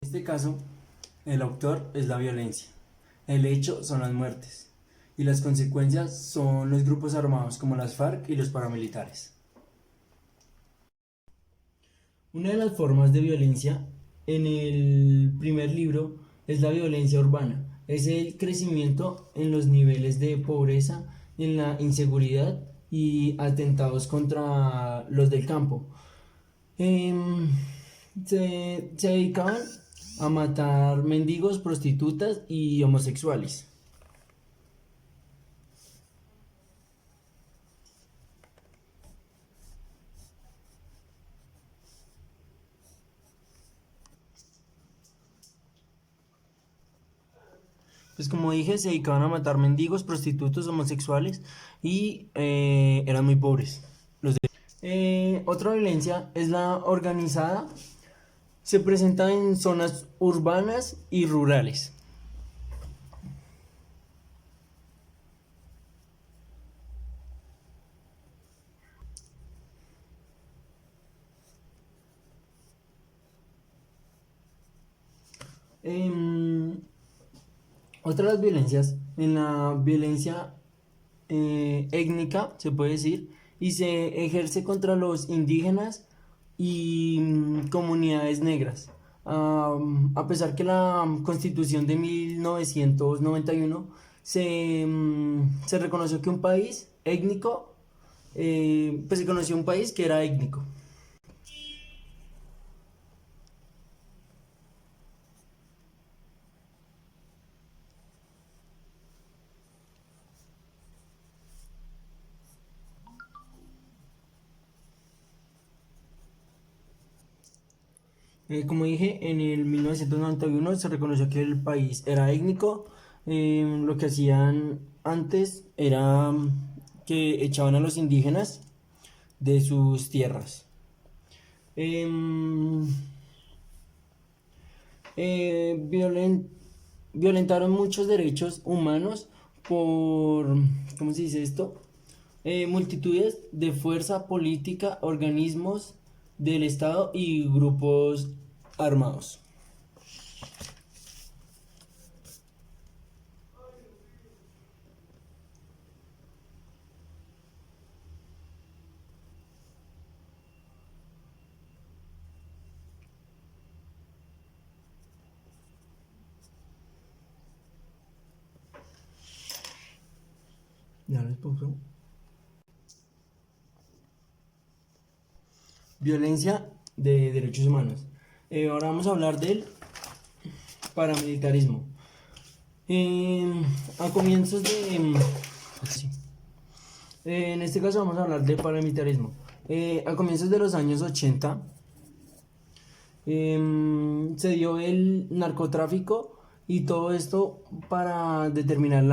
En este caso, el autor es la violencia, el hecho son las muertes y las consecuencias son los grupos armados como las FARC y los paramilitares. Una de las formas de violencia en el primer libro es la violencia urbana, es el crecimiento en los niveles de pobreza, en la inseguridad y atentados contra los del campo. Em, se dedicaban a matar mendigos, prostitutas y homosexuales. Pues como dije, se dedicaban a matar mendigos, prostitutos, homosexuales y eran muy pobres. Otra violencia es la organizada. Se presenta en zonas urbanas y rurales. Em, Otra de las violencias, en la violencia étnica, se puede decir, y se ejerce contra los indígenas y comunidades negras. A pesar que la Constitución de 1991 se reconoció que un país étnico, pues se conoció un país que era étnico. Como dije, en el 1991 se reconoció que el país era étnico. Lo que hacían antes era que echaban a los indígenas de sus tierras. Em, eh, violen- Violentaron muchos derechos humanos por, ¿cómo se dice esto? Multitudes de fuerza política, organismos del Estado y grupos armados. Ya les puso. Violencia de derechos humanos. Ahora vamos a hablar del paramilitarismo. A comienzos de... sí. En este caso vamos a hablar de paramilitarismo. A comienzos de los años 80 se dio el narcotráfico y todo esto para determinar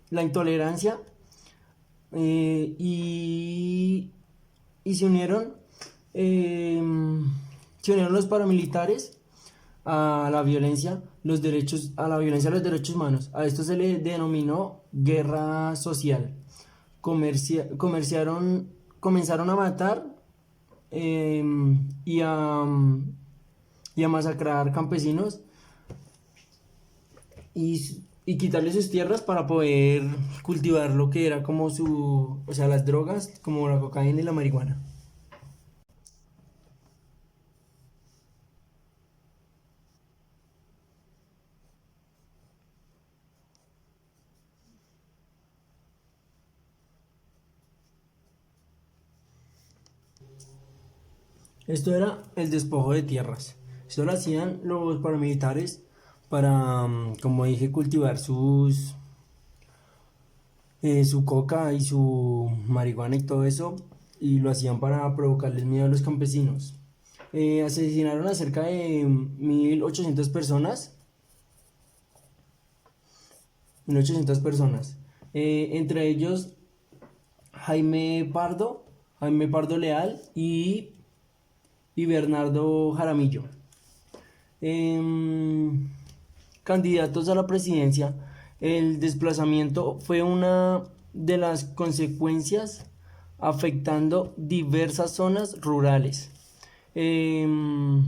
la intolerancia y, y eh, se unieron los paramilitares a la violencia, a la violencia de los derechos humanos. A esto se le denominó guerra social. Comenzaron a matar eh, y, a, y a masacrar campesinos y quitarles sus tierras para poder cultivar lo que era como o sea, las drogas, como la cocaína y la marihuana. Esto era el despojo de tierras. Esto lo hacían los paramilitares para, como dije, cultivar su coca y su marihuana y todo eso, y lo hacían para provocarles miedo a los campesinos. Asesinaron a cerca de 1800 personas, 1800 personas. Entre ellos Jaime Pardo Leal y Bernardo Jaramillo. Em, Candidatos a la presidencia, el desplazamiento fue una de las consecuencias afectando diversas zonas rurales. Em,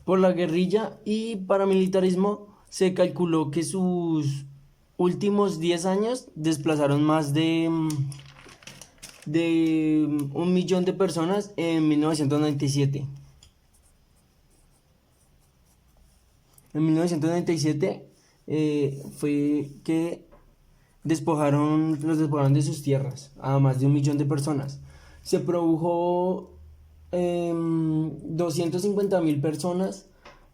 por la guerrilla y paramilitarismo, se calculó que sus últimos 10 años desplazaron más de 1 millón de personas en 1997. En 1997 fue que los despojaron de sus tierras a más de 1 millón de personas. Se produjo 250.000 personas,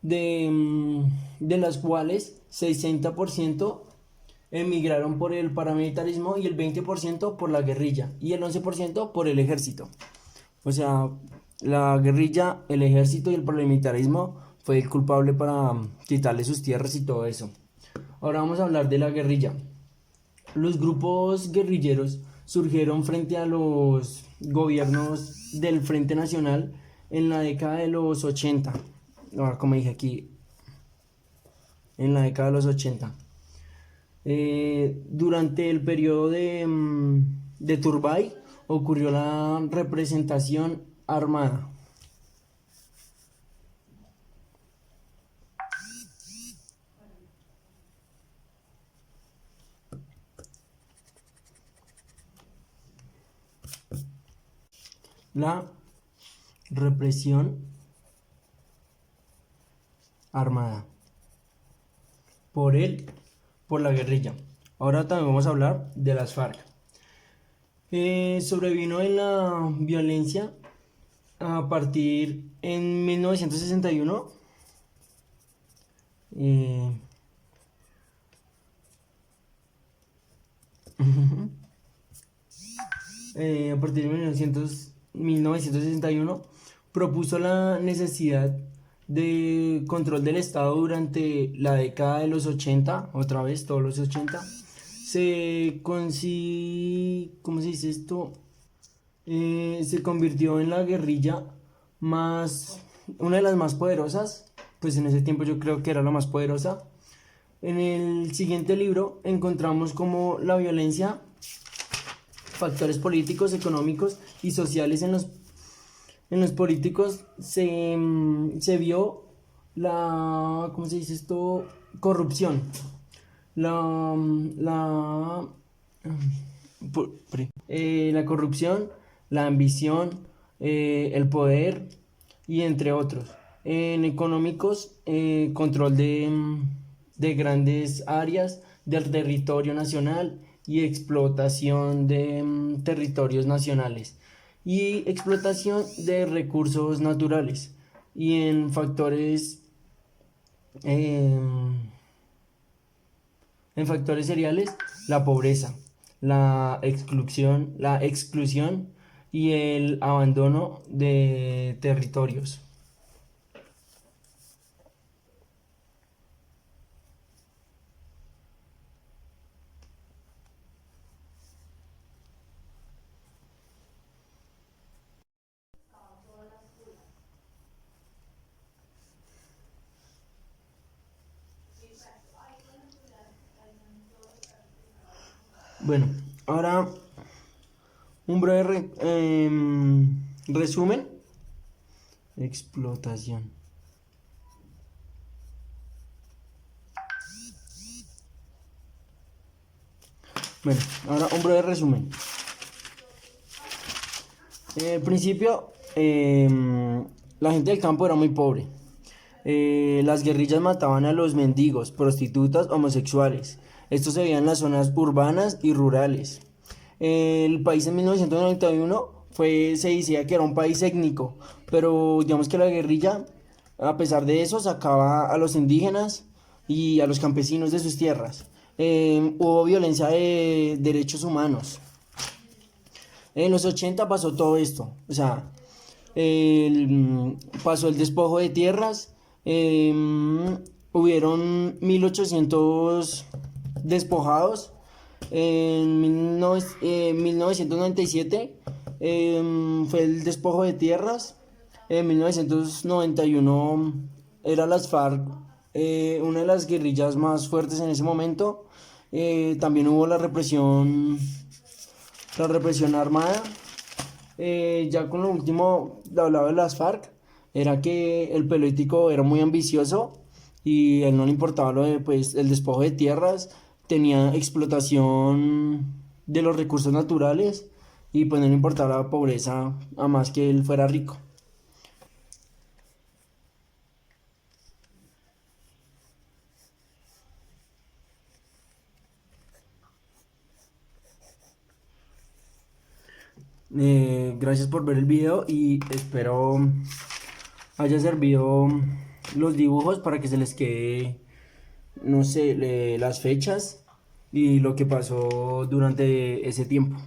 de las cuales 60% emigraron por el paramilitarismo y el 20% por la guerrilla y el 11% por el ejército. O sea, la guerrilla, el ejército y el paramilitarismo fue el culpable para quitarle sus tierras y todo eso. Ahora vamos a hablar de la guerrilla. Los grupos guerrilleros surgieron frente a los gobiernos del Frente Nacional en la década de los 80. Como dije aquí, en la década de los 80. Durante el periodo de Turbay ocurrió la representación armada. La represión armada por la guerrilla. Ahora también vamos a hablar de las FARC. Sobrevino en la violencia a partir en 1961. A partir de 1961 propuso la necesidad de control del Estado durante la década de los 80, otra vez todos los 80. ¿Cómo se dice esto? Se convirtió en la guerrilla una de las más poderosas, pues en ese tiempo yo creo que era la más poderosa. En el siguiente libro encontramos como la violencia, factores políticos, económicos y sociales. En los políticos se vio ¿cómo se dice esto? Corrupción. La corrupción, la ambición, el poder y entre otros. En económicos, control de grandes áreas del territorio nacional y explotación de territorios nacionales y explotación de recursos naturales. Y en factores cereales, la pobreza, la exclusión y el abandono de territorios. Bueno, ahora un breve resumen. Explotación. Bueno, ahora un breve resumen. Al principio, la gente del campo era muy pobre. Las guerrillas mataban a los mendigos, prostitutas, homosexuales. Esto se veía en las zonas urbanas y rurales. El país en 1991 se decía que era un país étnico, pero digamos que la guerrilla, a pesar de eso, sacaba a los indígenas y a los campesinos de sus tierras. Hubo violencia de derechos humanos. En los 80 pasó todo esto, o sea, pasó el despojo de tierras, hubieron 1800 despojados. En 1997 fue el despojo de tierras. En 1991 era las FARC, una de las guerrillas más fuertes en ese momento. También hubo la represión armada. Ya con lo último hablaba de las FARC. era que el político era muy ambicioso y a él no le importaba lo de, pues, el despojo de tierras, tenía explotación de los recursos naturales y pues no le importaba la pobreza a más que él fuera rico. Gracias por ver el video y espero haya servido los dibujos para que se les quede, no sé, las fechas y lo que pasó durante ese tiempo.